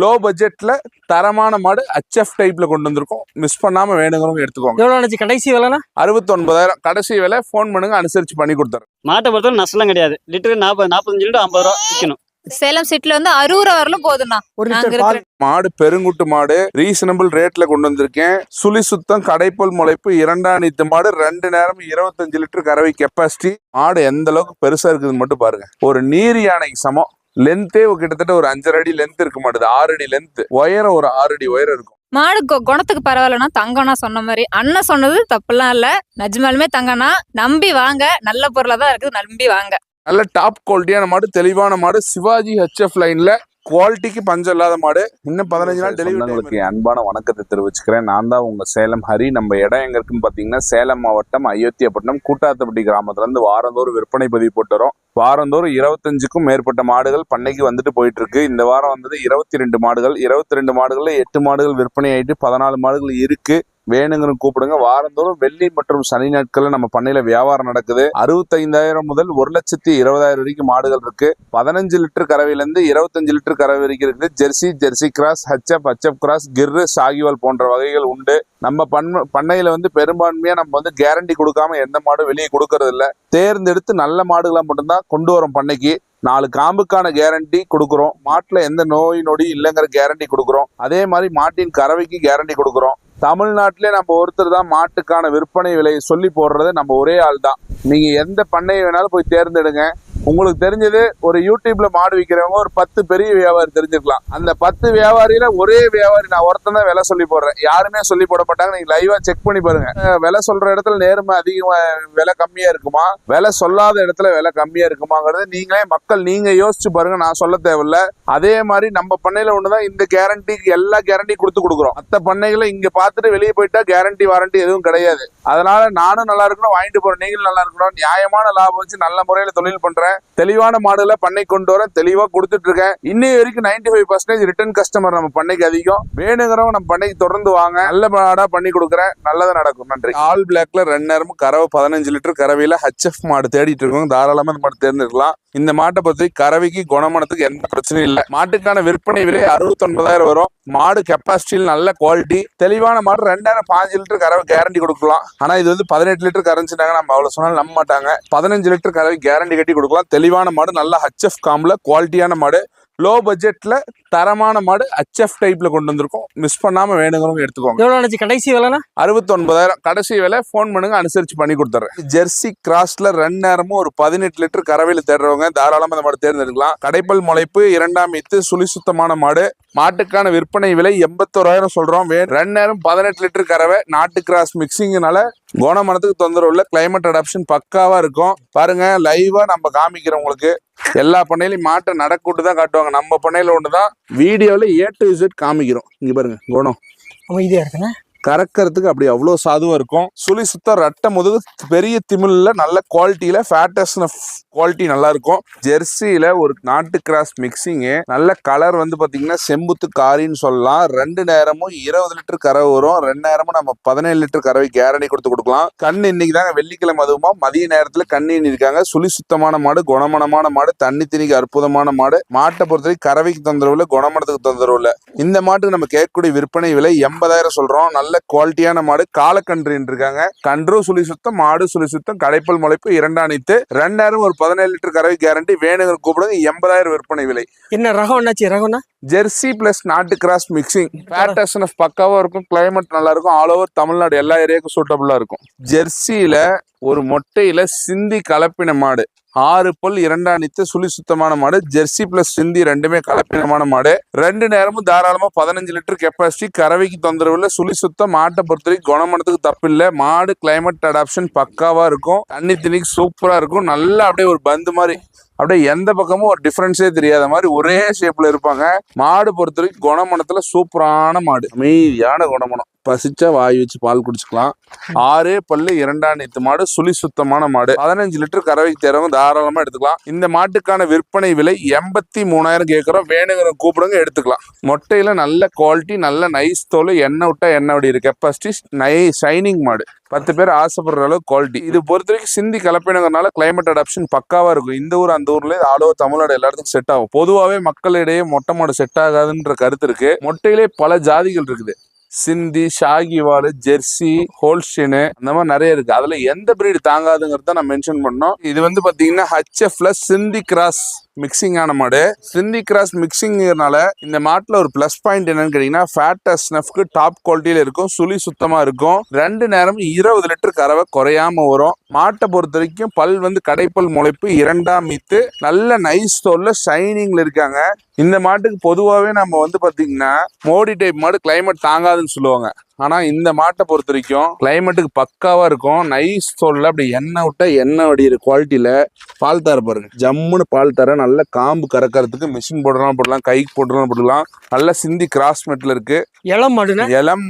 Low பட்ஜெட்ல தரமான மாடு HF டைப்ல கொண்டு வந்திருக்கோம். மிஸ் பண்ணாம வேணுங்கிறவங்க எடுத்துக்கோங்க. எவ்வளவு கடைசி விலைனா? 69,000 கடைசி விலை. ஃபோன் பண்ணுங்க, அனுசரிச்சு பண்ணி கொடுத்துறேன். மாட்டை பொறுத்தவரை நஷ்டம் கிடையாது. லிட்டருக்கு 45 லிட்டர் 50 ரூபா விற்கணும். சேலம் சிட்டில வந்து 60 வரலும் போதுண்ணா. மாடு பெருங்குட்டு மாடு ரீசனபிள் ரேட்ல கொண்டு வந்திருக்கேன். சுழி சுத்தம், கடைப்பல் முளைப்பு, இரண்டாம் நீத்து மாடு, 2 நேரம் 25 லிட்டர் கறவை கெப்பாசிட்டி. மாடு எந்த அளவுக்கு பெருசா இருக்குதுன்னு மட்டும் பாருங்க. ஒரு நீர் யானைக்கு சமம். லென்த்தே கிட்டத்தட்ட ஒரு 5.5 அடி லென்த் இருக்க மாட்டுது. 6 அடி லென்த். உயரம் ஒரு 6 அடி உயரம் இருக்கும். மாடு குணத்துக்கு பரவாயில்லனா தங்கம்னா சொன்ன மாதிரி அண்ணன் சொன்னது தப்புலாம் இல்ல. நிஜமாலுமே தங்கம்னா நம்பி வாங்க. நல்ல பொருளா தான் இருக்குது, நம்பி வாங்க. நல்ல டாப் குவாலிட்டியான மாடு, தெளிவான மாடு. சிவாஜி HF லைன்ல குவாலிட்டிக்கு பஞ்சம் இல்லாத மாடு. இன்னும் 15 நாள் டெலிவரி. அன்பான வணக்கத்தை தெரிவிச்சுக்கிறேன். நான் தான் உங்க சேலம் ஹரி. நம்ம இடம் எங்க இருக்குன்னு பாத்தீங்கன்னா சேலம் மாவட்டம் அயோத்தியாப்பட்டினம் கூட்டாத்தப்பட்டி கிராமத்துல இருந்து வாரந்தோறும் விற்பனை பதிவு போட்டு வரோம். வாரந்தோறும் 25க்கும் மேற்பட்ட மாடுகள் பண்ணைக்கு வந்துட்டு போயிட்டு இருக்கு. இந்த வாரம் வந்தது 22 மாடுகள். 22 மாடுகள்ல 8 மாடுகள் விற்பனை ஆயிட்டு 14 மாடுகள் இருக்கு. வேணுங்கன்னு கூப்பிடுங்க. வாரந்தோறும் வெள்ளி மற்றும் சனி நாட்கள்ல நம்ம பண்ணையில வியாபாரம் நடக்குது. 65,000 முதல் 1,20,000 வரைக்கும் மாடுகள் இருக்கு. 15 லிட்டர் கறவையில இருந்து 25 லிட்டர் கறவை வரைக்கும் இருக்கு. Jersey cross, HF cross, Gir, Sahiwal போன்ற வகைகள் உண்டு. நம்ம பண்ணையில வந்து பெரும்பான்மையா நம்ம வந்து கேரண்டி கொடுக்காம எந்த மாடும் வெளியே கொடுக்கறது இல்ல. தேர்ந்தெடுத்து நல்ல மாடுகளா மட்டும்தான் கொண்டு வரோம் பண்ணைக்கு. 4 காம்புக்கான கேரண்டி கொடுக்குறோம். மாட்டுல எந்த நோய் நொடி இல்லைங்கிற கேரண்டி கொடுக்குறோம். அதே மாதிரி மாட்டின் கறவைக்கு கேரண்டி கொடுக்குறோம். தமிழ்நாட்டிலே நம்ம ஒருத்தர் தான் மாட்டுக்கான விற்பனை விலையை சொல்லி போடுறது நம்ம ஒரே ஆள் தான். நீங்க எந்த பண்ணையை வேணாலும் போய் தேர்ந்தெடுங்க. உங்களுக்கு தெரிஞ்சது ஒரு யூடியூப்ல மாடு விற்கிறவங்க ஒரு 10 பெரிய வியாபாரி தெரிஞ்சுக்கலாம். அந்த 10 வியாபாரியில ஒரே வியாபாரி நான் ஒருத்தன் தான் விலை சொல்லி போடுறேன். யாருமே சொல்லி போட மாட்டாங்க. நீங்க லைவா செக் பண்ணி பாருங்க. விலை சொல்ற இடத்துல நேர்மை அதிகமா விலை கம்மியா இருக்குமா, விலை சொல்லாத இடத்துல விலை கம்மியா இருக்குமாங்கிறது நீங்களே மக்கள் நீங்க யோசிச்சு பாருங்க. நான் சொல்ல தேவையில்ல. அதே மாதிரி நம்ம பண்ணையில ஒண்ணுதான் இந்த கேரண்டிக்கு எல்லா கேரண்டி கொடுக்குறோம். மற்ற பண்ணைகளை இங்க பார்த்துட்டு வெளியே போயிட்டா கேரண்டி வாரண்டி எதுவும் கிடையாது. அதனால நானும் நல்லா இருக்கணும், வாங்கிட்டு போறேன், நீங்களும் நல்லா இருக்கணும். நியாயமான லாபம் வச்சு நல்ல முறையில தொழில் பண்றேன். தெளிவான மாடுகளை பண்ணை கொண்டு வர தெளிவா கொடுத்துட்டு இருக்கேன். இன்னைய வரைக்கும் 95% ரிட்டர்ன் கஸ்டமர் நம்ம பண்ணைக்கு அதிகம். வேணுங்கிறவங்க நம்ம பண்ணைக்கு தொடர்ந்து வாங்க. நல்ல மாடா பண்ணி கொடுக்குறேன். நல்லதா நடக்கும். நன்றி. ஆல் பிளாக்ல 2 நேரமும் கறவை 15 லிட்டர் கறவையில HF மாடு தேடிட்டு இருக்கோம். தாராளமா இந்த மாடு தேர்ந்தெடுக்கலாம். இந்த மாட்டை பத்தி கறவைக்கு குணமனத்துக்கு எந்த பிரச்சனையும் இல்லை. மாட்டுக்கான விற்பனை விலை 69,000 வரும். மாடு கெப்பாசிட்டியில் நல்ல குவாலிட்டி. தெளிவான மாடு 2 நேரம் 5 லிட்டர் கறவை கேரண்டி கொடுக்கலாம். ஆனா இது வந்து 18 லிட்டர் கரைஞ்சிட்டாங்க. நம்ம அவ்வளவு சொன்னாலும் நம்ப மாட்டாங்க. 15 லிட்டர் கறவை கேரண்டி கட்டி கொடுக்கலாம். தெளிவான மாடு, நல்ல HF காம்ல குவாலிட்டியான மாடு. லோ பட்ஜெட்ல தரமான மாடு HF டைப்ல கொண்டு வந்திருக்கோம். மிஸ் பண்ணாம வேணுங்கிறவங்க எடுத்துக்கோங்க. எவ்வளவு கடைசி விலைனா? 69,000 கடைசி விலை. ஃபோன் பண்ணுங்க, அனுசரிச்சு பண்ணி கொடுத்துறேன். ஜெர்சி கிராஸ்ல 2 நேரமும் ஒரு 18 லிட்டர் கறவையில தேடுறவங்க தாராளமா இந்த மாடு தேர்ந்தெடுக்கலாம். கடைப்பல் முளைப்பு, 2ஆம் ஈத்து, சுழி சுத்தமான மாடு. மாட்டுக்கான விற்பனை விலை 81,000 சொல்றோம். 2 நேரம் 18 லிட்டர் கறவை. நாட்டு கிராஸ் மிக்சிங்னால கோணமனத்துக்கு தொந்தரவு இல்லை. கிளைமேட் அடாப்ஷன் பக்காவா இருக்கும். பாருங்க, லைவா நம்ம காமிக்கிறோம் உங்களுக்கு. எல்லா பண்ணையிலையும் மாட்டை நடக்கூட்டு தான் காட்டுவாங்க. நம்ம பண்ணையில ஒண்ணுதான் வீடியோல A to Z காமிக்கிறோம். இங்க பாருங்க, குணம் அமைதியா இருக்குங்க. கறக்கிறதுக்கு அப்படி அவ்வளவு சாதுவா இருக்கும். சுழி சுத்தம், ரட்டை முதுகு, பெரிய திமிழ்ல நல்ல குவாலிட்டியில ஃபேட்டஸ்ன குவாலிட்டி நல்லா இருக்கும். ஜெர்சியில ஒரு நாட்டு கிராஸ் மிக்சிங். நல்ல கலர் வந்து பாத்தீங்கன்னா செம்புத்து காரின்னு சொல்லலாம். 2 நேரமும் 20 லிட்டர் கறவை வரும். 2 நேரமும் நம்ம 17 லிட்டர் கறவை கேரண்டி கொடுக்கலாம். கண்ணு இன்னைக்கு தாங்க வெள்ளிக்கிழமை, அதுவுமா மதிய நேரத்துல கண்ணு இருக்காங்க. சுழி சுத்தமான மாடு, குணமனமான மாடு, தண்ணி திணிக்கு அற்புதமான மாடு. மாட்டை பொறுத்தவரை கறவைக்கு தொந்தரவு இல்லை, குணமனத்துக்கு தொந்தரவு இல்லை. இந்த மாட்டுக்கு நம்ம கேட்கக்கூடிய விற்பனை விலை 80,000 சொல்றோம். நல்ல குவாலிட்டியான மாடு. காலக்கன்று இருக்காங்க. கன்று சுழி சுத்தம், மாடு சுழி சுத்தம், கடைப்பல் முளைப்பு, 2ஆம் நீத்து, 2 நேரம் ஒரு 17 லிட்டர் கறவை கேரண்டி. வேணுங்கிற கூப்பிடுங்க. 80,000 விற்பனை விலை. என்ன ரகம்? ரகம்னா ஜெர்சி பிளஸ் நாட்டு கிராஸ் மிக்சிங். ஃபேட்டஸ்ன பக்காவா இருக்கும். கிளைமேட் நல்லா இருக்கும். ஆல் ஓவர் தமிழ்நாடு எல்லா ஏரியாவுக்கும் சூட்டபிளா இருக்கும். ஜெர்சியில ஒரு மொட்டையில சிந்தி கலப்பின மாடு. 6 பல், 2ஆம் நீத்து, சுழி சுத்தமான மாடு. ஜெர்சி பிளஸ் சிந்தி ரெண்டுமே கலப்பினமான மாடு. 2 நேரமும் தாராளமா 15 லிட்டர் கெப்பாசிட்டி. கறவைக்கு தொந்தரவு இல்லை. சுழி சுத்தம். மாட்டை பொறுத்தவரைக்கும் குணமனத்துக்கு தப்பு இல்லை. மாடு கிளைமேட் அடாப்ஷன் பக்காவா இருக்கும். தண்ணி திணிக்கு சூப்பரா இருக்கும். நல்லா அப்படியே ஒரு பந்து மாதிரி, அப்படியே எந்த பக்கமும் ஒரு டிஃபரன்ஸே தெரியாத மாதிரி ஒரே ஷேப்ல இருப்பாங்க. மாடு பொறுத்தவரைக்கும் குணமனத்துல சூப்பரான மாடு. அமைதியான குணமனம். பசிச்சா வாய் வச்சு பால் குடிச்சுக்கலாம். 6 பல்லு 2ஆம் நீத்து மாடு, சுழி சுத்தமான மாடு. 15 லிட்டர் கறவைக்கு தேர்றவங்க தாராளமா எடுத்துக்கலாம். இந்த மாட்டுக்கான விற்பனை விலை 83,000 கேட்கிறோம். வேணுங்கிற கூப்பிடுங்க, எடுத்துக்கலாம். மொட்டையில நல்ல குவாலிட்டி, நல்ல நைஸ் தோல், எண்ணெய் விட்டா எண்ணெய் வடி இருக்கு. கெப்பாசிட்டி ஷைனிங் மாடு. 10 பேர் ஆசைப்படுற அளவுக்கு குவாலிட்டி. இது பொறுத்த வரைக்கும் சிந்தி கலப்பினங்கிறனால கிளைமேட் அடாப்ஷன் பக்காவா இருக்கும். இந்த ஊர் அந்த ஊர்ல ஆல் ஓவர் தமிழ்நாடு எல்லாத்துக்கும் செட் ஆகும். பொதுவாகவே மக்களிடையே மொட்டை மாடு செட் ஆகாதுன்ற கருத்து இருக்கு. மொட்டையிலே பல ஜாதிகள் இருக்குது. சிந்தி, ஷாகிவால், ஜெர்சி, ஹோல்ஸ்டீனு, அந்த மாதிரி நிறைய இருக்கு. அதுல எந்த பிரீடு தாங்காதுங்கிறத நான் மென்ஷன் பண்ணோம். இது வந்து பாத்தீங்கன்னா HFல சிந்தி கிராஸ் மிக்சிங் ஆன மாடு. சிந்தி கிராஸ் மிக்சிங்கிறனால இந்த மாட்டுல ஒரு பிளஸ் பாயிண்ட் என்னன்னு கேட்டீங்கன்னா, ஃபேட் ஸ்னஃப்க்கு டாப் குவாலிட்டியில இருக்கும், சுழி சுத்தமா இருக்கும். 2 நேரம் 20 லிட்டர் கறவை குறையாம வரும். மாட்டை பொறுத்த வரைக்கும் பல் வந்து கடைப்பல் முளைப்பு, 2ஆம் மீத்து, நல்ல நைஸ் தோல்ல ஷைனிங்ல இருக்காங்க. இந்த மாட்டுக்கு பொதுவாகவே நம்ம வந்து பாத்தீங்கன்னா மோடி டைப் மாடு கிளைமேட் தாங்காதுன்னு சொல்லுவாங்க. ஆனா இந்த மாட்டை பொறுத்த வரைக்கும் கிளைமேட்டுக்கு பக்காவா இருக்கும். நைஸ் தோல்ல அப்படி எண்ணெய் விட்டா எண்ணெய் வடிகிற குவாலிட்டியில பால் தர பாருங்க. ஜம்முன்னு பால் தர, நல்ல காம்பு கறக்கிறதுக்கு மிஷின் போடலாம், கைக்கு போடலாம். நல்ல சிந்தி கிராஸ் மெட்ல இருக்கு. இளம்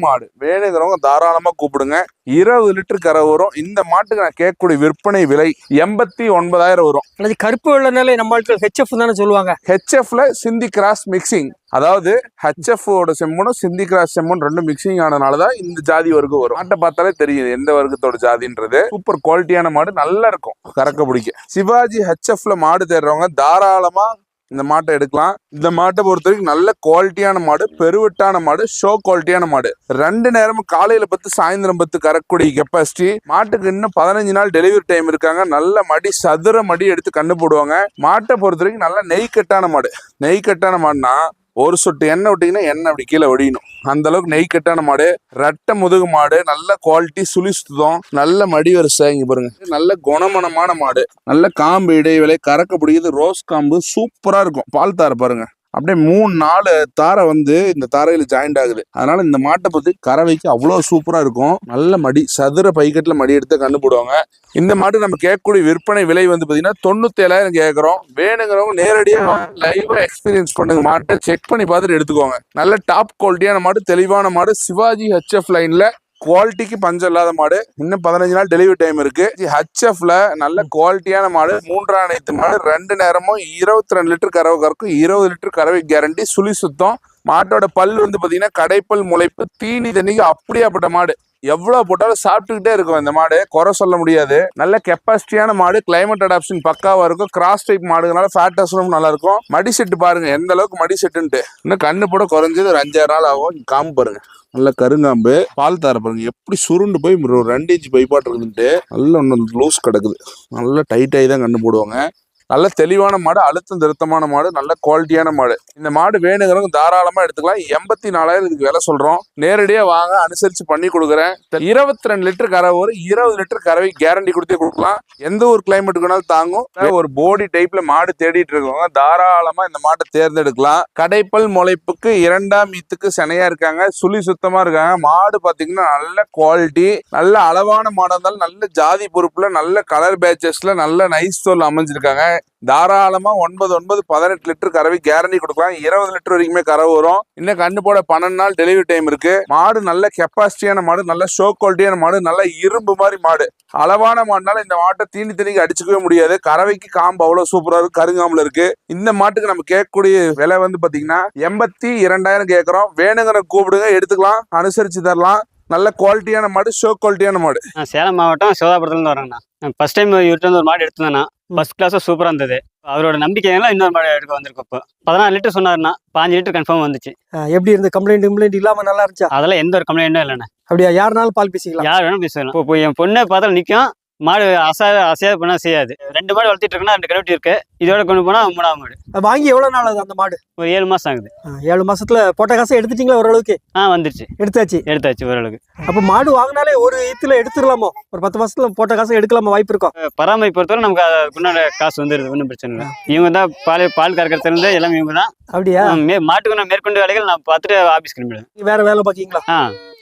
மாடு வேணுங்கிறவங்க தாராளமா கூப்பிடுங்க. 20 லிட்டர் கரை வரும். இந்த மாட்டுக்கு நான் கேட்கக்கூடிய விற்பனை விலை 89,000 வரும். அல்லது கருப்பு வெள்ளனாலே நம்ம ஆட்கள் HF தானே சொல்லுவாங்க. HFல சிந்தி கிராஸ் மிக்சிங், அதாவது HF ஓட செம்மனும் சிந்தி கிராஸ் செம்மன் ரெண்டும் மிக்சிங் ஆனதுனாலதான் இந்த ஜாதி வர்க்கம் வரும். மாட்டை பார்த்தாலே தெரியும் எந்த வர்க்கத்தோட ஜாதின்றது. சூப்பர் குவாலிட்டியான மாடு, நல்லா இருக்கும் கறக்க பிடிக்க. சிவாஜி HFல மாடு தேடுறவங்க தாராளமா இந்த மாட்டை எடுக்கலாம். இந்த மாட்டை பொறுத்த வரைக்கும் நல்ல குவாலிட்டியான மாடு, பெருவெட்டான மாடு, ஷோ குவாலிட்டியான மாடு. 2 நேரமும் காலையில 10 சாயந்தரம் 10 கறக்கூடிய கெப்பாசிட்டி. மாட்டுக்கு இன்னும் 15 நாள் டெலிவரி டைம் இருக்காங்க. நல்ல மடி, சதுர மடி எடுத்து கண்ணு போடுவாங்க. மாட்டை பொறுத்த வரைக்கும் நல்ல நெய் கட்டான மாடு. நெய் கட்டான மாடுனா ஒரு சொட்டு எண்ணெய் விட்டீங்கன்னா எண்ணெய் அப்படி கீழே ஒடியணும். அந்த அளவுக்கு நெய் கட்டான மாடு, ரெட்டை முதுகு மாடு, நல்ல குவாலிட்டி, சுழி சுத்தம், நல்ல மடி வரிசை. இங்க பாருங்க, நல்ல குணமனமான மாடு, நல்ல காம்பு இடைவேளை, கறக்க பிடிக்குது, ரோஸ் காம்பு சூப்பரா இருக்கும். பால் தார பாருங்க, அப்படியே 3-4 தாரை வந்து இந்த தாரையில ஜாயிண்ட் ஆகுது. அதனால இந்த மாட்டை பத்தி கறவைக்கு அவ்வளவு சூப்பரா இருக்கும். நல்ல மடி, சதுர பைக்கெட்ல மடி எடுத்து கண்டு போடுவாங்க. இந்த மாட்டு நம்ம கேட்கக்கூடிய விற்பனை விலை வந்து பாத்தீங்கன்னா 97,000 கேட்கறோம். வேணுங்கிறவங்க நேரடியாக லைவா எக்ஸ்பீரியன்ஸ் பண்ணுங்க, மாட்டை செக் பண்ணி பார்த்துட்டு எடுத்துக்கோங்க. நல்ல டாப் குவாலிட்டியான மாடு, தெளிவான மாடு. சிவாஜி HF லைன்ல குவாலிட்டிக்கு பஞ்சம் இல்லாத மாடு. இன்னும் 15 நாள் டெலிவரி டைம் இருக்கு. HFல நல்ல குவாலிட்டியான மாடு, 3ஆம் நீத்து மாடு. 2 நேரமும் 22 லிட்டர் கறவை கறக்கும், 20 லிட்டர் கறவை கேரண்டி, சுழி சுத்தம். மாட்டோட பல் வந்து பாத்தீங்கன்னா கடைப்பல் முளைப்பு, தீனி தண்ணிக்கு அப்படியாப்பட்ட மாடு. எவ்வளவு போட்டாலும் சாப்பிட்டுக்கிட்டே இருக்கும் இந்த மாடு, குறை சொல்ல முடியாது. நல்ல கெப்பாசிட்டியான மாடு, கிளைமேட் அடாப்ஷன் பக்காவா இருக்கும். கிராஸ் டைப் மாடுனால ஃபேட் அஸ்னும் நல்லா இருக்கும். மடி செட்டு பாருங்க எந்த அளவுக்கு மடி செட்டுன்ட்டு. இன்னும் கண்ணு போட குறைஞ்சது ஒரு 5-6 நாள் ஆகும். காம்பு பாருங்க, நல்ல கருங்காம்பு. பால் தார பாருங்க எப்படி சுருண்டு போய் ஒரு 2 இன்ச் பைப்பாட்டு இருக்குதுன்ட்டு. நல்ல ஒன்று லூஸ் கிடக்குது. நல்ல டைட் ஆகி தான் கண்ணு போடுவாங்க. நல்ல தெளிவான மாடு, அழுத்தம் திருத்தமான மாடு, நல்ல குவாலிட்டியான மாடு. இந்த மாடு வேணுங்கிறவங்க தாராளமா எடுத்துக்கலாம். 84,000 இதுக்கு விலை சொல்றோம். நேரடியா வாங்க, அனுசரிச்சு பண்ணி கொடுக்குறேன். 22 லிட்டர் கறவை ஒரு 20 லிட்டர் கறவை கேரண்டி கொடுத்தே கொடுக்கலாம். எந்த ஒரு கிளைமேட்டுக்குனாலும் தாங்கும். ஒரு போடி டைப்ல மாடு தேடிட்டு இருக்கவங்க தாராளமா இந்த மாட்டை தேர்ந்தெடுக்கலாம். கடைப்பல் முளைப்புக்கு 2ஆம் மீத்துக்கு செனையா இருக்காங்க, சுழி சுத்தமா இருக்காங்க. மாடு பாத்தீங்கன்னா நல்ல குவாலிட்டி, நல்ல அளவான மாடா இருந்தாலும் நல்ல ஜாதி பொறுப்புல, நல்ல கலர் பேச்சஸ்ல, நல்ல நைஸ் தோல் அமைஞ்சிருக்காங்க. தாராளமா 9-18 லிட்டர் கறவை கேரண்டி கொடுக்கலாம். 20 லிட்டர் வரைக்குமே கறவை வரும். இன்னும் கண்ணு போட 12 நாள் டெலிவரி டைம் இருக்கு. மாடு நல்ல கெப்பாசிட்டியான மாடு, நல்ல ஷோ குவாலிட்டியான மாடு, நல்ல இரும்பு மாதிரி மாடு. அளவான மாடுனால இந்த மாட்டை தீனி தண்ணிக்கு அடிச்சுக்கவே முடியாது. கறவைக்கு காம்பு அவ்வளவு சூப்பரா இருக்கு, கருங்காம்புல இருக்கு. இந்த மாட்டுக்கு நம்ம கேட்கக்கூடிய விலை வந்து பாத்தீங்கன்னா 82,000 கேட்கறோம். வேணுங்கிற கூப்பிடுங்க, எடுத்துக்கலாம், அனுசரிச்சு தரலாம். நல்ல குவாலிட்டியான மாடு, ஷோ குவாலிட்டியான மாடு. சேலம் மாவட்டம் சிவதாபுரத்துலேருந்து வரேங்கண்ணா. ஃபர்ஸ்ட் டைம் இவர்கிட்ட வந்து ஒரு மாடு எடுத்துருந்தேண்ணா. ஃபர்ஸ்ட் கிளாஸாக சூப்பராக இருந்தது. அவரோட நம்பிக்கையெல்லாம் இன்னொரு மாடு எடுக்க வந்திருக்கு. இப்போ 14 லிட்டர் சொன்னாருண்ணா, 5 லிட்டர் கன்ஃபார்ம் வந்துச்சு. எப்படி இருந்து கம்ப்ளைண்ட் இல்லாம நல்லா இருந்துச்சா? அதெல்லாம் எந்த ஒரு கம்ப்ளைண்ட்டும் இல்லைண்ணா. அப்படியா? யாருனாலும் பால் பேசிக்கலாம், யார் வேணும் பேசலாம். இப்போ என் பொண்ணை பார்த்தா நிற்கும். மாடு அசையாது பண்ணா செய்யாது. 2 மாடு வளர்த்திட்டு இருக்குன்னா 2 கருவட்டி இருக்கு. இதோட கொண்டு போனா 3ஆம் மாடு. வாங்கி எவ்வளவு நாள் ஆகுது அந்த மாடு? ஒரு 7 மாசம் ஆகுது. 7 மாசத்துல போட்ட காசை எடுத்துட்டீங்களா ஓரளவுக்கு? வந்துருச்சு, எடுத்தாச்சு ஓரளவுக்கு. அப்ப மாடு வாங்கினாலே ஒரு ஈத்துல எடுத்துடலாமோ? ஒரு 10 மாசத்துல போட்ட காசை எடுக்கலாமா? வாய்ப்பு இருக்கும். பராமரிப்பு பொறுத்தவரை நமக்கு அதுக்குண்டான காசு வந்துருது, ஒன்றும் பிரச்சனை இல்லை. இவங்க தான் பால் கறக்கிறதுல இருந்து எல்லாமே இவங்க தான். அப்படியா? மாட்டுக்கு நான் மேற்கொண்டு வேலைகள் நான் பார்த்துட்டு ஆபீஸ் கிளம்பிடுவேன். வேற வேலை பாக்கீங்களா?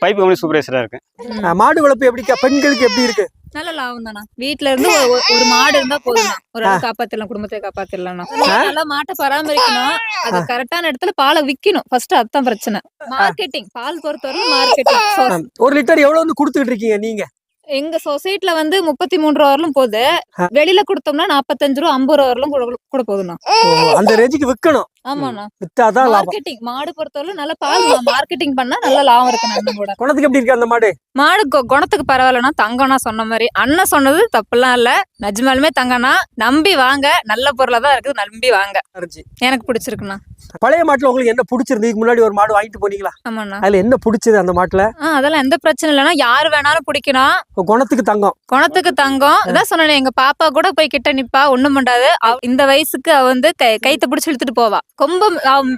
பைப்பு கம்பெனி சூப்பர்வைசரா இருக்கு. மாடு வளர்ப்பு எப்படி பெண்களுக்கு எப்படி இருக்கு? நல்ல லாபம் தானா. வீட்டுல இருந்து ஒரு மாடு இருந்தா போதும், ஒரு ஆள் காப்பாத்திடலாம், குடும்பத்தை காப்பாத்திடலாம். நல்லா மாட்டை பராமரிக்கணும், அது கரெக்டான இடத்துல பாலை விக்கணும். ஃபர்ஸ்ட் அதுதான் பிரச்சனை. மார்க்கெட்டிங், பால் பொறுத்தவரை மார்க்கெட்டிங். 1 லிட்டர் எவ்வளவு வந்து கொடுத்துட்டு இருக்கீங்க நீங்க? எங்க சொசைட்டில வந்து 33 ரூபா வரலும் போகுது. வெளியில கொடுத்தோம்னா 45 ரூபா 50 ரூபா வரலும் கூட போகுதுண்ணா. அந்த ரேஞ்சுக்கு விற்கணும். ஆமாண்ணா. வித்தாதான் லாபம். மார்க்கெட்டிங், மாடு பொறுத்தவரை நல்ல பால் மார்க்கெட்டிங் பண்ணா நல்ல லாபம் இருக்கு. அண்ணன் கூட குணத்துக்கு எப்படி இருக்கு அந்த மாடு? மாடு குணத்துக்கு பரவாயில்லனா. தங்கம்னா சொன்ன மாதிரி அண்ணன் சொன்னது தப்புலாம் இல்ல, நிஜமாலுமே தங்கம்னா. நம்பி வாங்க, நல்ல பொருளா தான் இருக்குது, நம்பி வாங்க. எனக்கு பிடிச்சிருக்குண்ணா. பழைய மாட்டுல உங்களுக்கு என்ன பிடிச்சிருந்து? இதுக்கு முன்னாடி ஒரு மாடு வாங்கிட்டு போனீங்களா? ஆமாண்ணா. அதுல என்ன பிடிச்சது அந்த மாட்டுல? அதெல்லாம் எந்த பிரச்சனை இல்லைன்னா, யாரு வேணாலும் பிடிக்கணும். குணத்துக்கு தங்கம். குணத்துக்கு தங்கம். அதான் சொன்னேன், எங்க பாப்பா கூட போய் கிட்ட நிப்பா, ஒண்ணும் பண்ணாது. இந்த வயசுக்கு அவ வந்து கைத்த பிடிச்சு இழுத்துட்டு போவா. கொம்ப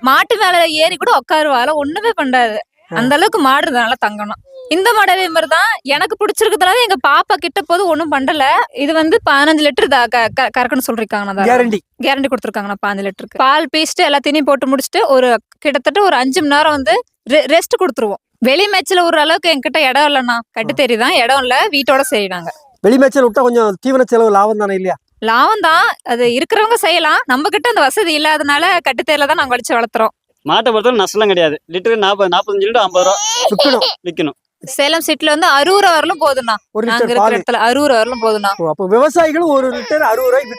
மாட்டு மேல ஏறி கூட உட்காருவாள், ஒண்ணுமே பண்ணாது. அந்த அளவுக்கு மாடு நல்லா தங்கணும். இந்த மாடு அதே மாதிரிதான் எனக்கு பிடிச்சிருக்கிறதுனால எங்க பாப்பா கிட்ட போது ஒண்ணும் பண்ணல. இது வந்து 15 லிட்டர் கறக்குன்னு சொல்லிருக்காங்க. கேரண்டி கொடுத்துருக்காங்க. 15 லிட்டருக்கு பால் பீஸ்ட்டு எல்லாத்தையும் போட்டு முடிச்சுட்டு ஒரு கிட்டத்தட்ட ஒரு 5 மணி நேரம் வந்து ரெஸ்ட் கொடுத்துருவோம். வெளி மேட்ச்ல ஒரு அளவுக்கு என்கிட்ட இடம் இல்லைண்ணா. கட்டு தெரியுதான், இடம் இல்ல, வீட்டோட செய்வாங்க. வெளி மேட்ச்ல விட்டா கொஞ்சம் தீவன செலவு லாபம் தானே இல்லையா? லாபம் தான், அது இருக்கிறவங்க செய்யலாம். நம்ம கிட்ட அந்த வசதி இல்லாதனால கட்டுத்தேர்ல தான் நாங்க வலிச்சு வளர்த்துறோம். மாட்டை பொறுத்தவரை நஷ்டம் கிடையாது. லிட்டருக்கு 45 லிட்டர் 50 ரூபா விற்கணும். சேலம் சிட்டில வந்து 60 ரூபா வரலும் போதுண்ணா. நாங்க இருக்கிற இடத்துல 60 ரூபா வரலும் போதுண்ணா. அப்ப விவசாயிகளும் 1 லிட்டர் 60 ரூபாய்க்கு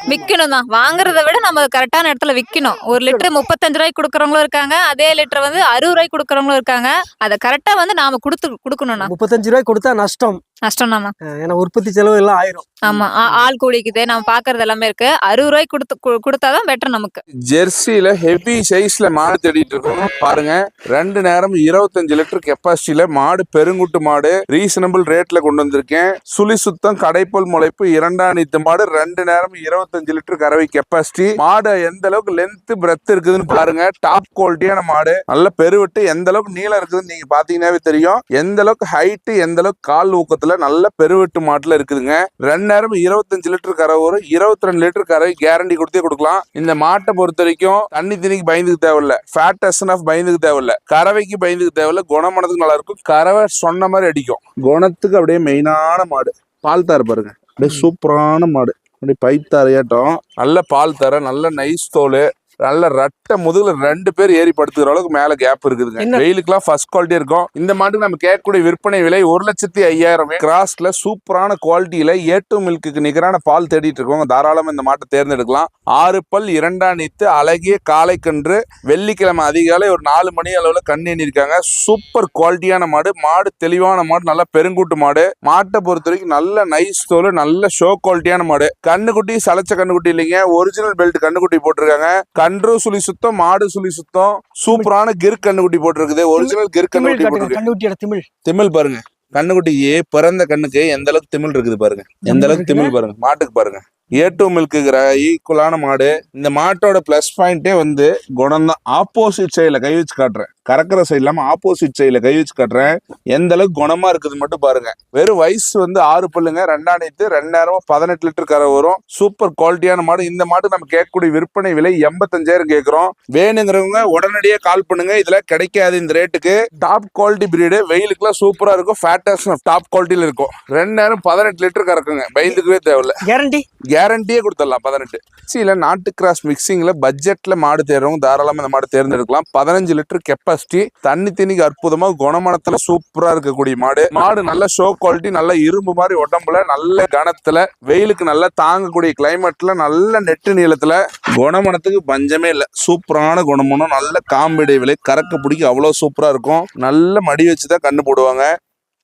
விற்கணும் தான். வாங்குறத விட நம்ம கரெக்டான இடத்துல விற்கணும். 1 லிட்டர் 35 ரூபாய்க்கு கொடுக்கறவங்களும் இருக்காங்க, அதே லிட்டர் வந்து 60 ரூபாய்க்கு கொடுக்கறவங்களும் இருக்காங்க. அதை கரெக்டா வந்து நாம கொடுக்கணும்னா. 35 ரூபாய்க்கு கொடுத்தா நஷ்டம். நஷ்டம்தாம்மா. ஏன்னா உற்பத்தி செலவு எல்லாம் ஆயிரும். ஆமா, ஆள் கூலிக்குது, நம்ம பாக்குறது எல்லாமே இருக்கு. 60 ரூபாய்க்கு கொடுத்தாதான் பெட்டர் நமக்கு. ஜெர்சியில ஹெவி சைஸ்ல மாடு தேடிட்டு இருக்கோம். பாருங்க, 2 நேரம் 25 லிட்டர் கெப்பாசிட்டியில மாடு, பெருங்குட்டு மாடு, ரீசனபிள் ரேட்ல கொண்டு வந்திருக்கேன். சுழி சுத்தம், கடைப்பல் முளைப்பு, 2ஆம் நீத்து மாடு, 2 நேரம் 25 லிட்டர் கறவை கெப்பாசிட்டி. மாடு எந்த அளவுக்கு லென்த் பிரெத் இருக்குதுன்னு பாருங்க. டாப் குவாலிட்டியான மாடு, நல்ல பெருவிட்டு, எந்த அளவுக்கு நீளம் இருக்குதுன்னு நீங்க பாத்தீங்கன்னாவே தெரியும். எந்த அளவுக்கு ஹைட், எந்த அளவுக்கு கால் ஊக்கத்துல நல்ல பெருவெட்டு மாட்டுல இருக்குதுங்க. 2 நேரம் 25 லிட்டர் கறவை வரும். 22 லிட்டர் கறவை கேரண்டி கொடுத்தே கொடுக்கலாம். இந்த மாட்டை பொறுத்த வரைக்கும் தண்ணி திணிக்கு பயந்துக்கு தேவையில்ல, ஃபேட் எஸ்என்எஃப் பயந்துக்கு தேவையில்ல, கறவைக்கு பயந்துக்கு தேவையில்ல. குணமானதுக்கு நல்லா இருக்கும். கறவை சொன்ன மாதிரி அடிக்கும். குணத்துக்கு அப்படியே மெயினான மாடு. பால் தார பாருங்க, அப்படியே சூப்பரான மாடு. அப்படியே பைத்தாரையாட்டம், நல்ல பால் தர, நல்ல நைஸ் தோல், நல்ல ரட்டை முதுகுல 2 பேர் ஏறி படுத்துக்கிற அளவுக்கு மேல கேப் இருக்குதுங்க. வெயிலுக்குலாம் ஃபர்ஸ்ட் குவாலிட்டி இருக்கும். இந்த மாட்டுக்கு நம்ம கேட்கக்கூடிய விற்பனை விலை 1,05,000. கிராஸ்ல சூப்பரான குவாலிட்டியில A2 மில்க்கு நிகரான பால் தேடிட்டு இருக்கோம். தாராளமா இந்த மாட்டை தேர்ந்தெடுக்கலாம். 6 பல், 2ஆம் நீத்து, அழகிய காளை கன்று. வெள்ளிக்கிழமை அதிகாலை ஒரு 4 மணி அளவுல கண்ணு எண்ணிருக்காங்க. சூப்பர் குவாலிட்டியான மாடு. மாடு தெளிவான மாடு, நல்ல பெருங்கூட்டு மாடு. மாட்டை பொறுத்த வரைக்கும் நல்ல நைஸ் தோல், நல்ல ஷோ குவாலிட்டியான மாடு. கண்ணுக்குட்டி சளைச்ச கண்ணுக்குட்டி இல்லைங்க, ஒரிஜினல் பெல்ட் கண்ணுக்குட்டி போட்டிருக்காங்க. கன்று சுழி சுத்தம், மாடு சுழி சுத்தம், சூப்பரான கிர் கண்ணுக்குட்டி போட்டிருக்குது. ஒரிஜினல் கிர் கண்ணுக்குட்டி போட்டிருக்கு. திமிழ் பாருங்க, கண்ணுக்குட்டியே பிறந்த கண்ணுக்கு எந்த அளவுக்கு திமிழ் இருக்குது பாருங்க. எந்த அளவுக்கு திமிழ் பாருங்க. மாட்டுக்கு பாருங்க, A2 மில்க்குங்கிற ஈக்குவலான மாடு. இந்த மாட்டோட பிளஸ் பாயிண்டே வந்து குணம் தான். ஆப்போசிட் சைடில் கை வச்சு காட்டுறேன், கறக்கிற சைடு இல்லாம ஆப்போசிட் சைடில் கை வச்சு காட்டுறேன். எந்த அளவுக்கு குணமா இருக்குது மட்டும் பாருங்க. வெறும் வயசு வந்து 6 பல்லுங்க, 2ஆம் நீத்து, 2 நேரம் 18 லிட்டர் கரை வரும். சூப்பர் குவாலிட்டியான மாடு. இந்த மாடு நம்ம கேட்கக்கூடிய விற்பனை விலை 85,000 கேட்கிறோம். வேணுங்கிறவங்க உடனடியே கால் பண்ணுங்க. இதுல கிடைக்காது இந்த ரேட்டுக்கு. டாப் குவாலிட்டி பிரீடு, வெயிலுக்குலாம் சூப்பரா இருக்கும். ஃபேட்டஸ் டாப் குவாலிட்டியில இருக்கும். 2 நேரம் 18 லிட்டர் கறக்குங்க, பயந்துக்கவே தேவையில்ல. கேரண்டியே கொடுத்துடலாம். 18 சில நாட்டு கிராஸ் மிக்சிங்ல பட்ஜெட்ல மாடு தேர்றவங்க தாராளமா இந்த மாடு தேர்ந்தெடுக்கலாம். 15 லிட்டர் கெப்பாசிட்டி, தண்ணி திணிக்கு அற்புதமா, குணமனத்துல சூப்பரா இருக்கக்கூடிய மாடு. மாடு நல்ல ஷோ குவாலிட்டி, நல்ல இரும்பு மாதிரி உடம்புல, நல்ல கனத்துல, வெயிலுக்கு நல்லா தாங்கக்கூடிய கிளைமேட்ல, நல்ல நெட்டு நீளத்துல, குணமனத்துக்கு பஞ்சமே இல்லை. சூப்பரான குணமனம், நல்ல காம்பிடை விலை, கறக்க பிடிக்க அவ்வளவு சூப்பரா இருக்கும். நல்ல மடி வச்சுதான் கண்ணு போடுவாங்க.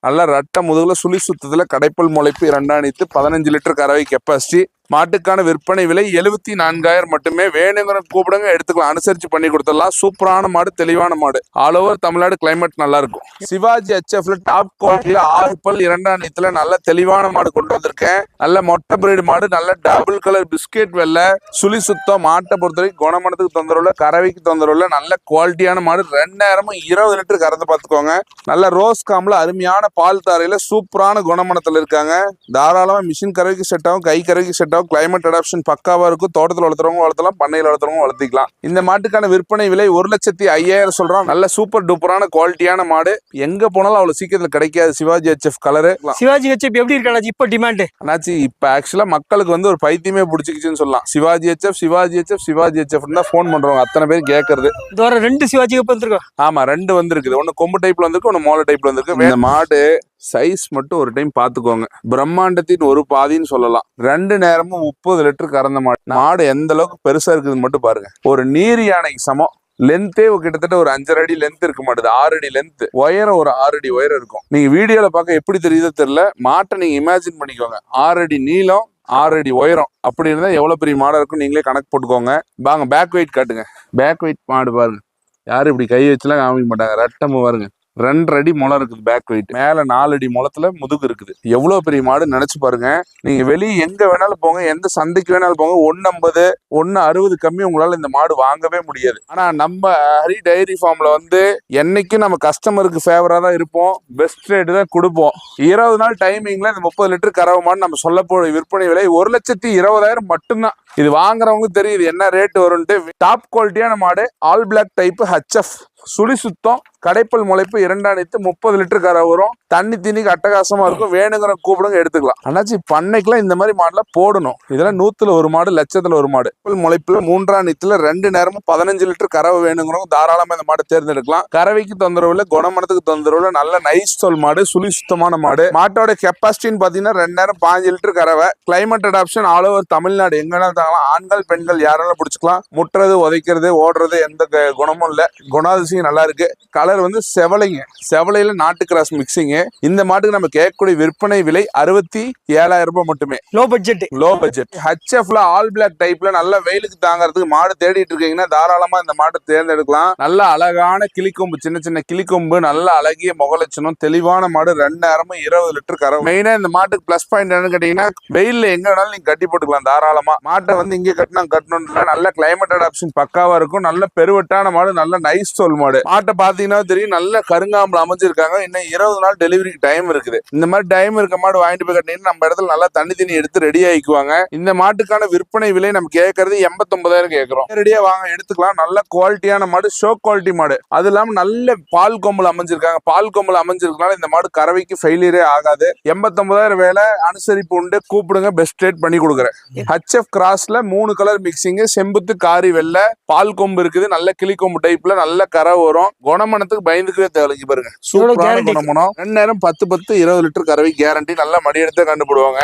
நல்ல ரட்ட முதுகுல சுழி சுத்தத்துல, கடைப்பல் முளைப்பு, 2ஆம் நீத்து, 15 லிட்டர் கறவை கெப்பாசிட்டி. மாட்டுக்கான விற்பனை விலை 74,000 மட்டுமே. வேணுங்கிற கூப்பிடுங்க, எடுத்துக்கலாம், அனுசரிச்சு பண்ணி கொடுத்துடலாம். சூப்பரான மாடு, தெளிவான மாடு. ஆல் ஓவர் தமிழ்நாடு கிளைமேட் நல்லா இருக்கும். சிவாஜி HFல டாப் குவாலிட்டியில 6 பல், 2ஆம் நீத்துல நல்ல தெளிவான மாடு கொண்டு வந்திருக்கேன். நல்ல மொட்டை பிரீடு மாடு, நல்ல டபுள் கலர் பிஸ்கெட் வெள்ளை, சுழி சுத்தம். மாட்டை பொறுத்தவரைக்கும் குணமனத்துக்கு தொந்தரவு இல்லை, கறவைக்கு தொந்தரவு இல்லை. நல்ல குவாலிட்டியான மாடு. 2 நேரமும் 20 லிட்டர் கறந்து பார்த்துக்கோங்க. நல்ல ரோஸ் காம்ல அருமையான பால் தாரையில சூப்பரான குணமனத்துல இருக்காங்க. தாராளமா மிஷின் கறவைக்கு செட் ஆகும், கை கறவைக்கு செட் செட் ஆகும். கிளைமேட் அடாப்ஷன் பக்காவா இருக்கும். தோட்டத்தில் வளர்த்துறவங்க வளர்த்தலாம், பண்ணையில் வளர்த்துறவங்க வளர்த்திக்கலாம். இந்த மாட்டுக்கான விற்பனை விலை 1,05,000 சொல்றோம். நல்ல சூப்பர் டூப்பரான குவாலிட்டியான மாடு. எங்க போனாலும் அவ்வளவு சீக்கிரத்தில் கிடைக்காது. Sivaji HF colour. Sivaji HF எப்படி இருக்காச்சு இப்போ டிமாண்ட்? அண்ணாச்சி இப்ப ஆக்சுவலா மக்களுக்கு வந்து ஒரு பைத்தியமே பிடிச்சிக்கிச்சுன்னு சொல்லலாம். Sivaji HF Sivaji HF Sivaji HF தான் ஃபோன் பண்றவங்க அத்தனை பேர் கேட்கறது. இதோட 2 சிவாஜி ஹெச்எஃப் வந்துருக்கோம். ஆமா 2 வந்திருக்குது. ஒன்னு கொம்பு டைப்ல வந்திருக்கு, ஒன்னு மோள டைப்ல வந்திருக்கு. இந்த மாடு சைஸ் மட்டும் ஒரு டைம் பாத்துக்கோங்க. பிரம்மாண்டத்தின் ஒரு பாதின்னு சொல்லலாம். 2 நேரமும் 30 லிட்டர் கறந்த மாடு. மாடு எந்த அளவுக்கு பெருசா இருக்குதுன்னு மட்டும் பாருங்க. ஒரு நீர் யானைக்கு சமம். லென்த்தே கிட்டத்தட்ட ஒரு 5.5 அடி லென்த் இருக்க மாட்டேது. 6 அடி லென்த். உயரம் ஒரு 6 அடி உயரம் இருக்கும். நீங்க வீடியோல பார்க்க எப்படி தெரியுதோ தெரியல. மாட்டை நீங்க இமேஜின் பண்ணிக்கோங்க. 6 அடி நீளம், 6 அடி உயரம். அப்படி இருந்தா எவ்வளவு பெரிய மாடா இருக்கும் நீங்களே கணக்கு போட்டுக்கோங்க. வாங்க பேக் வெயிட் காட்டுங்க. பேக் வெயிட் மாடு பாருங்க. யாரும் இப்படி கை வச்சுலாம் காமிக்க மாட்டாங்க. ரெட்டமு பாருங்க. 2 அடி முளம் இருக்குது பேக் வெயிட். மேல 4 அடி முளத்துல முதுகு இருக்குது. எவ்வளவு பெரிய மாடு நினைச்சு பாருங்க. நீங்க வெளியே எங்க வேணாலும் போங்க, எந்த சந்தைக்கு வேணாலும் போங்க, 150 160 கம்மி உங்களால இந்த மாடு வாங்கவே முடியாது. ஆனா நம்ம ஹரி டைரி ஃபார்ம்ல வந்து என்னைக்கும் நம்ம கஸ்டமருக்கு ஃபேவரா தான் இருப்போம். பெஸ்ட் ரேட் தான் கொடுப்போம். 20 நாள் டைமிங்ல இந்த 30 லிட்டர் கறவை மாடு நம்ம சொல்ல போற விற்பனை விலை 1,20,000 மட்டும்தான். இது வாங்குறவங்களுக்கு தெரியுது என்ன ரேட் வரும்ட்டு. டாப் குவாலிட்டியான மாடு. All black type HF. சுழி சுத்தம், கடைப்பல் முளைப்பு, 2 அணித்து 30 லிட்டர் கரை வரும். தண்ணி தீனிக்கு அட்டகாசமா இருக்கும். வேணுங்கிற கூப்பிடுங்க எடுத்துக்கலாம். அண்ணாச்சி பண்ணைக்குலாம் இந்த மாதிரி மாடுலாம் போடணும். இதெல்லாம் 100ல ஒரு மாடு, லட்சத்துல ஒரு மாடு. முளைப்புல 3 அணித்துல 2 நேரமும் 15 லிட்டர் கறவை வேணுங்கிறவங்க தாராளமா இந்த மாடை தேர்ந்தெடுக்கலாம். கறவைக்கு தொந்தரவு இல்லை, குணமனத்துக்கு தொந்தரவு இல்லை. நல்ல நைஸ் தோல் மாடு, சுழி சுத்தமான மாடு. மாட்டோட கெப்பாசிட்டின்னு பாத்தீங்கன்னா 2 நேரம் 15 லிட்டர் கறவை. Climate adoption all over Tamil Nadu எங்க வேணாலும் தாங்கலாம். ஆண்கள் பெண்கள் யாராலும் பிடிச்சிக்கலாம். முட்டுறது, உதைக்கிறது, ஓடுறது எந்த குணமும் இல்லை. குணாதிசயம் நல்லா இருக்கு. கலர் வந்து செவலைங்க. செவலையில நாட்டு கிராஸ் மிக்சிங். இந்த மாட்டுக்கு நம்ம கேட்கக்கூடிய விற்பனை விலை 67,000 ரூபாய் மட்டுமே. Low budget. Low budget. ஹெச்எஃப்ல ஆல் பிளாக் டைப்ல நல்ல வெயிலுக்கு தாங்கறதுக்கு மாடு தேடிட்டு இருக்கீங்கன்னா தாராளமா இந்த மாட்டை தேர்ந்தெடுக்கலாம். நல்ல அழகான கிளிக்கொம்பு, சின்ன சின்ன கிளிக்கொம்பு, நல்ல அழகிய முகலட்சணம், தெளிவான மாடு. 2 நேரமும் 20 லிட்டர் கறவை. மெயினா இந்த மாட்டுக்கு பிளஸ் பாயிண்ட் என்னன்னு கேட்டீங்கன்னா வெயில்ல எங்க வேணாலும் நீங்க கட்டி போட்டுக்கலாம் தாராளமா. மாட்டை வந்து இங்கே கட்டினா கட்டணும். நல்ல கிளைமேட் அடாப்ஷன் பக்காவா இருக்கும். நல்ல பெருவட்டான மாடு, நல்ல நைஸ் தோல் மாடு. மாட்டை பாத்தீங்கன்னா தெரியும் நல்ல கருங்காம்புல அமைஞ்சிருக்காங்க. இன்னும் 20 நாள் டெலிவரிக்கு டைம் இருக்குது. இந்த மாதிரி டைம் இருக்க மாடு வாங்கிட்டு போய் கட்டினீங்கன்னா நம்ம இடத்துல நல்லா தண்ணி தண்ணி எடுத்து ரெடி ஆயிக்குவாங்க. இந்த மாட்டுக்கான விற்பனை விலை நம்ம கேட்கறது 89,000 கேட்கறோம். ரெடியா வாங்க எடுத்துக்கலாம். நல்ல குவாலிட்டியான மாடு, ஷோ குவாலிட்டி மாடு. அது இல்லாம நல்ல பால் கொம்புல அமைஞ்சிருக்காங்க. பால் கொம்புல அமைஞ்சிருக்கனால இந்த மாடு கறவைக்கு ஃபெயிலியரே ஆகாது. 89,000 வேலை. அனுசரிப்பு உண்டு. கூப்பிடுங்க, பெஸ்ட் ரேட் பண்ணி கொடுக்குறேன். ஹெச்எஃப் கிராஸ்ல 3 கலர் மிக்சிங். செம்புத்து, காரி, வெள்ளை, பால் கொம்பு இருக்குது. நல்ல கிளி கொம்பு டைப்ல நல்ல கரை வரும். குணமனத்துக்கு பயந்துக்கவே தேவைக்கு பாருங்க. சூப்பரான குணமனம். 2 நேரம் 10-20 லிட்டர் கறவை கேரண்டி. நல்லா மடி எடுத்து கண்டுபிடுவாங்க.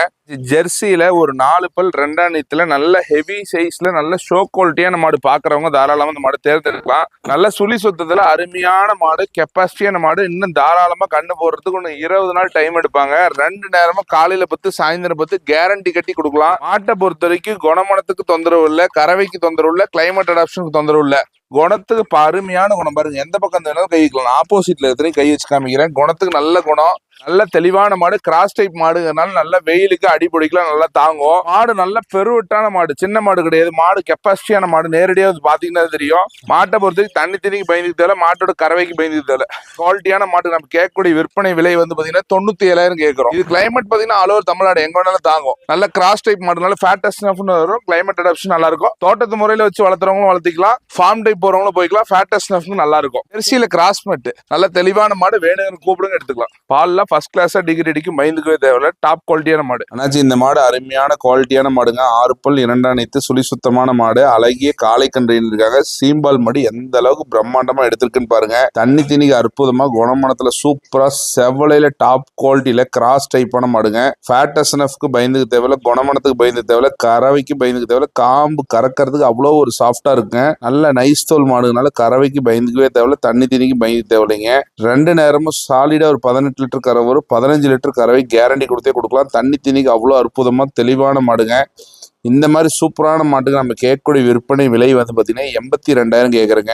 ஜெர்சியில ஒரு 4 பல் 2 அணித்துல நல்ல ஹெவி சைஸ்ல நல்ல ஷோ குவாலிட்டியான மாடு பாக்குறவங்க தாராளமா இந்த மாடு தேர்ந்தெடுக்கலாம். நல்ல சுழி சுத்தத்துல அருமையான மாடு, கெப்பாசிட்டியான மாடு. இன்னும் தாராளமா கண்ணு போடுறதுக்கு இன்னும் 20 நாள் டைம் எடுப்பாங்க. 2 நேரமும் காலையில 10 சாயந்தரம் 10 கேரண்டி கட்டி கொடுக்கலாம். மாட்டை பொறுத்த வரைக்கும் குணமனத்துக்கு தொந்தரவு இல்லை, கறவைக்கு தொந்தரவு இல்லை, கிளைமேட் அடாப்ஷனுக்கு தொந்தரவு இல்லை. குணத்துக்கு அருமையான குணம் பாருங்க. எந்த பக்கம் வேணாலும் கை வைக்கலாம். ஆப்போசிட்ல எத்தனை கை வச்சு காமிக்கிறேன். குணத்துக்கு நல்ல குணம். நல்ல தெளிவான மாடு. கிராஸ் டைப் மாடுங்கிறனால நல்ல வெயிலுக்கு அடிப்பொடிக்கலாம் நல்லா தாங்கும். மாடு நல்ல பெருவட்டான மாடு, சின்ன மாடு கிடையாது. மாடு கெப்பாசிட்டியான மாடு. நேரடியாக பாத்தீங்கன்னா தெரியும். மாட்டை பொறுத்தவரைக்கும் தண்ணி தண்ணிக்கு பயந்துக்கு தேவை, மாட்டோட கறவைக்கு பயந்துக்கு தேவை. குவாலிட்டியான மாட்டு நம்ம கேட்கக்கூடிய விற்பனை விலை வந்து பாத்தீங்கன்னா 97,000 கேட்கிறோம். இது கிளைமேட் பாத்தீங்கன்னா ஆல் ஓவர் தமிழ்நாடு எங்க வேணாலும் தாங்கும். நல்ல கிராஸ் டைப் மாடுனால ஃபேட்டஸ்ட் வரும். கிளைமேட் அடாப்ஷன் நல்லா இருக்கும். தோட்டத்து முறையில வச்சு வளர்த்துறவங்களும் வளர்த்திக்கலாம். ஃபார்ம் டைப் போறவங்களும் போய்க்கலாம். ஃபேட்டஸ்ட் நல்லா இருக்கும். ஜெர்சியில கிராஸ் மெட் நல்ல தெளிவான மாடு. வேணுங்கிற கூப்பிடுங்க எடுத்துக்கலாம். பால்ல ஃபர்ஸ்ட் கிளாஸா டிகிரி அடிக்கும். பயந்துக்கவே தேவையில்ல. டாப் குவாலிட்டியான மாடு. அண்ணாச்சி இந்த மாடு அருமையான குவாலிட்டியான மாடுங்க. 6 பல் 2 அணித்து சுழி சுத்தமான மாடு. அழகிய காளை கன்று இருக்காங்க. சீம்பால் மாடு எந்த அளவுக்கு பிரம்மாண்டமா எடுத்திருக்குன்னு பாருங்க. தண்ணி தீனிக்கு அற்புதமா, குணமனத்துல சூப்பரா, செவலையில டாப் குவாலிட்டியில கிராஸ் டைப்பான மாடுங்க. ஃபேட்டஸ்னஃப்க்கு பயந்துக்கு தேவையில்ல, குணமனத்துக்கு பயந்துக்கு தேவையில்ல, கறவைக்கு பயந்துக்கு தேவையில்ல. காம்பு கறக்கிறதுக்கு அவ்வளோ ஒரு சாஃப்டா இருக்குங்க. நல்ல நைஸ் தோல் மாடுனால கறவைக்கு பயந்துக்கவே தேவையில்ல, தண்ணி தீனிக்கு பயந்துக்கு தேவையில்லைங்க. 2 நேரமும் சாலிடா ஒரு 18 லிட்டர் கறவை வரும். 15 லிட்டர் கறவை கேரண்டி கொடுத்தே கொடுக்கலாம். தண்ணி தீனிக்கு அவ்வளோ அற்புதமா தெளிவான மாடுங்க. இந்த மாதிரி சூப்பரான மாட்டுக்கு நம்ம கேட்கக்கூடிய விற்பனை விலை வந்து பாத்தீங்கன்னா 82,000 கேட்கறேங்க.